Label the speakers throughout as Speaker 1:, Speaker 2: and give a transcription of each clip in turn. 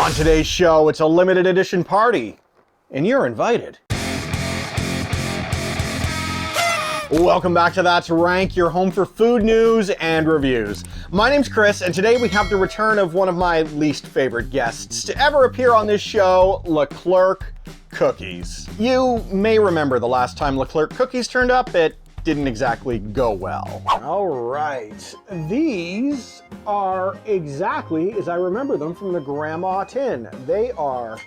Speaker 1: On today's show, it's a limited edition party, and you're invited. Welcome back to That's Rank, your home for food news and reviews. My name's Chris, and today we have the return of one of my least favorite guests to ever appear on this show, Leclerc Cookies. You may remember the last time Leclerc Cookies turned up, it didn't exactly go well. All right, these are exactly as I remember them from the grandma tin. They are...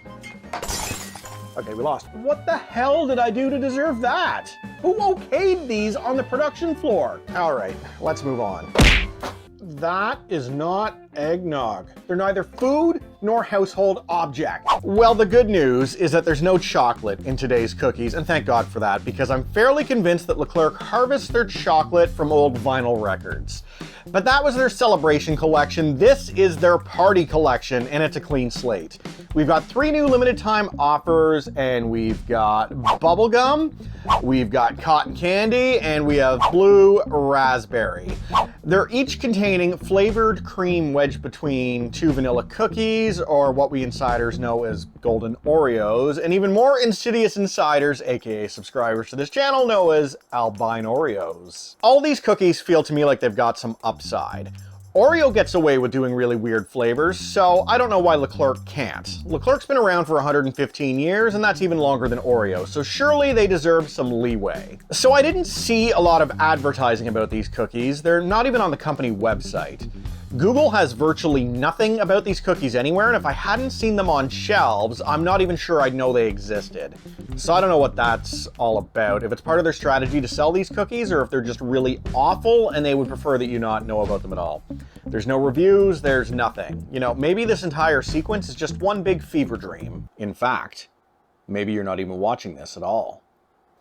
Speaker 1: Okay, we lost. What the hell did I do to deserve that? Who okayed these on the production floor? All right, let's move on. That is not eggnog. They're neither food nor household object. Well, the good news is that there's no chocolate in today's cookies, and thank God for that, because I'm fairly convinced that Leclerc harvests their chocolate from old vinyl records. But that was their celebration collection. This is their party collection, and it's a clean slate. We've got 3 new limited time offers, and we've got bubblegum, we've got cotton candy, and we have blue raspberry. They're each containing flavored cream wedged between 2 vanilla cookies, or what we insiders know as golden Oreos, and even more insidious insiders, aka subscribers to this channel, know as albino Oreos. All these cookies feel to me like they've got some upside. Oreo gets away with doing really weird flavors, so I don't know why Leclerc can't. Leclerc's been around for 115 years, and that's even longer than Oreo, so surely they deserve some leeway. So I didn't see a lot of advertising about these cookies. They're not even on the company website. Google has virtually nothing about these cookies anywhere, and if I hadn't seen them on shelves, I'm not even sure I'd know they existed. So I don't know what that's all about, if it's part of their strategy to sell these cookies, or if they're just really awful and they would prefer that you not know about them at all. There's no reviews, there's nothing. You know, maybe this entire sequence is just one big fever dream. In fact, maybe you're not even watching this at all.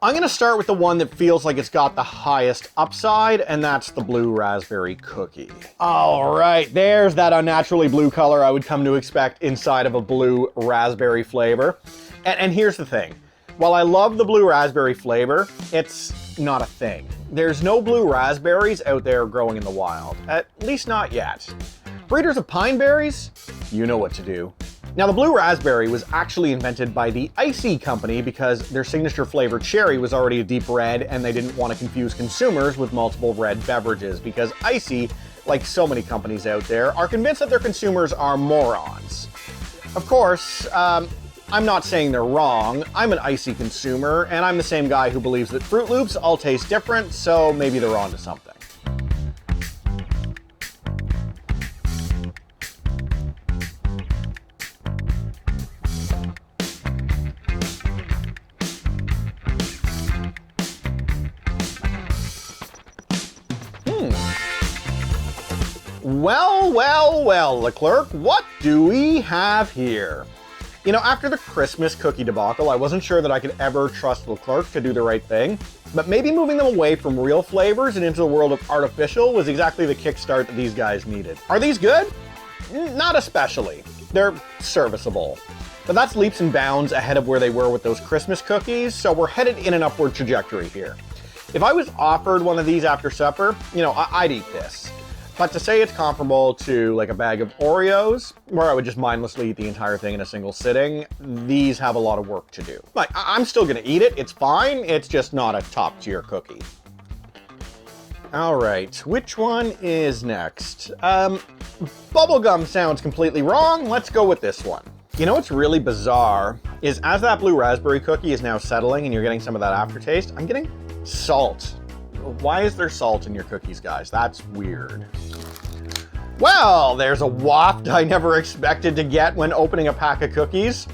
Speaker 1: I'm gonna start with the one that feels like it's got the highest upside, and that's the blue raspberry cookie. All right, there's that unnaturally blue color I would come to expect inside of a blue raspberry flavor. And here's the thing. While I love the blue raspberry flavor, it's not a thing. There's no blue raspberries out there growing in the wild, at least not yet. Breeders of pine berries, you know what to do. Now, the blue raspberry was actually invented by the Icy company because their signature flavor cherry was already a deep red, and they didn't want to confuse consumers with multiple red beverages because Icy, like so many companies out there, are convinced that their consumers are morons. Of course, I'm not saying they're wrong. I'm an Icy consumer, and I'm the same guy who believes that Fruit Loops all taste different, so maybe they're onto something. Well, Leclerc, what do we have here? You know, after the Christmas cookie debacle, I wasn't sure that I could ever trust Leclerc to do the right thing, but maybe moving them away from real flavors and into the world of artificial was exactly the kickstart that these guys needed. Are these good? Not especially. They're serviceable. But that's leaps and bounds ahead of where they were with those Christmas cookies, so we're headed in an upward trajectory here. If I was offered one of these after supper, you know, I'd eat this. But to say it's comparable to like a bag of Oreos, where I would just mindlessly eat the entire thing in a single sitting, these have a lot of work to do. Like, I'm still gonna eat it, it's fine, it's just not a top tier cookie. All right, which one is next? Bubblegum sounds completely wrong, let's go with this one. You know what's really bizarre is as that blue raspberry cookie is now settling and you're getting some of that aftertaste, I'm getting salt. Why is there salt in your cookies, guys? That's weird. Well, there's a waft I never expected to get when opening a pack of cookies.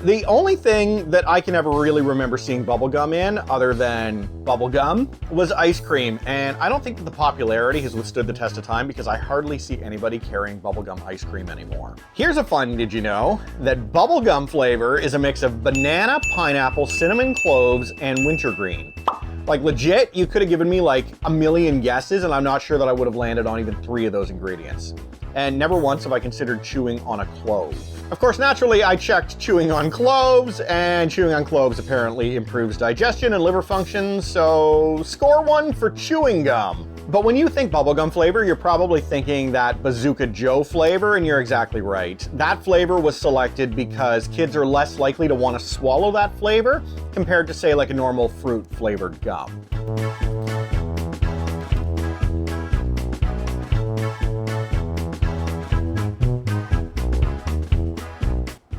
Speaker 1: The only thing that I can ever really remember seeing bubblegum in, other than bubblegum, was ice cream. And I don't think that the popularity has withstood the test of time because I hardly see anybody carrying bubblegum ice cream anymore. Here's a fun did you know, that bubblegum flavor is a mix of banana, pineapple, cinnamon cloves, and wintergreen. Like legit, you could have given me like a million guesses and I'm not sure that I would have landed on even 3 of those ingredients. And never once have I considered chewing on a clove. Of course, naturally, I checked chewing on cloves, and chewing on cloves apparently improves digestion and liver function, so score 1 for chewing gum. But when you think bubblegum flavor, you're probably thinking that Bazooka Joe flavor, and you're exactly right. That flavor was selected because kids are less likely to want to swallow that flavor compared to, say, like a normal fruit flavored gum.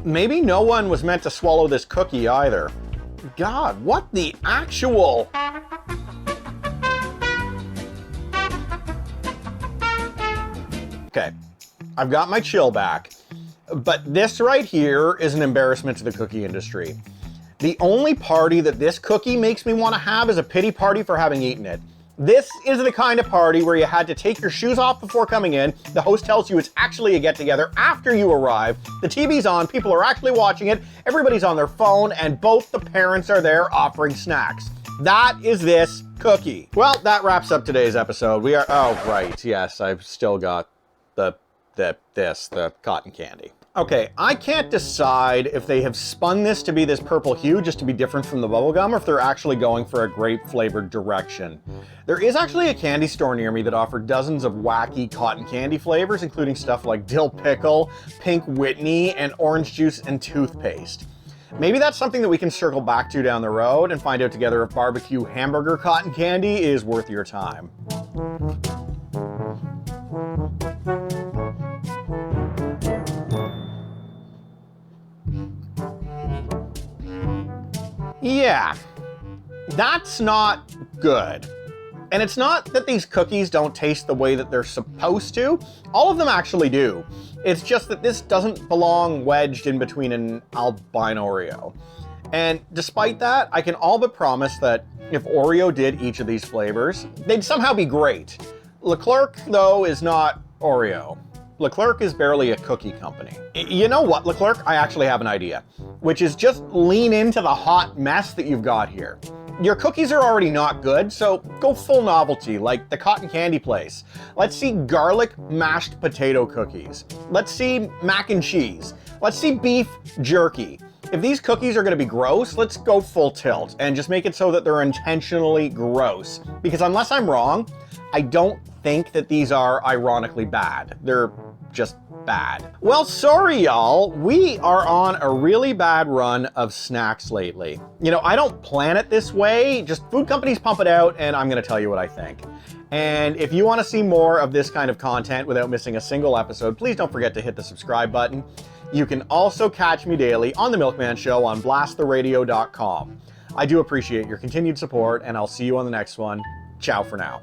Speaker 1: Maybe no one was meant to swallow this cookie either. God, what the actual... Okay, I've got my chill back, but this right here is an embarrassment to the cookie industry. The only party that this cookie makes me want to have is a pity party for having eaten it. This is the kind of party where you had to take your shoes off before coming in, the host tells you it's actually a get-together after you arrive, the TV's on, people are actually watching it, everybody's on their phone, and both the parents are there offering snacks. That is this cookie. Well, that wraps up today's episode. Oh, right, yes, I've still got the cotton candy. Okay, I can't decide if they have spun this to be this purple hue just to be different from the bubblegum, or if they're actually going for a grape flavored direction. There is actually a candy store near me that offered dozens of wacky cotton candy flavors, including stuff like dill pickle, pink Whitney, and orange juice and toothpaste. Maybe that's something that we can circle back to down the road and find out together if barbecue hamburger cotton candy is worth your time. Yeah, that's not good. And it's not that these cookies don't taste the way that they're supposed to. All of them actually do. It's just that this doesn't belong wedged in between an albino Oreo. And despite that, I can all but promise that if Oreo did each of these flavors, they'd somehow be great. Leclerc, though, is not Oreo. Leclerc is barely a cookie company. You know what, Leclerc? I actually have an idea, which is just lean into the hot mess that you've got here. Your cookies are already not good, so go full novelty, like the cotton candy place. Let's see garlic mashed potato cookies. Let's see mac and cheese. Let's see beef jerky. If these cookies are gonna be gross, let's go full tilt and just make it so that they're intentionally gross. Because unless I'm wrong, I don't think that these are ironically bad. They're just bad. Well, sorry y'all, we are on a really bad run of snacks lately. You know, I don't plan it this way, just food companies pump it out and I'm gonna tell you what I think. And if you wanna see more of this kind of content without missing a single episode, please don't forget to hit the subscribe button. You can also catch me daily on The Milkman Show on blasttheradio.com. I do appreciate your continued support and I'll see you on the next one. Ciao for now.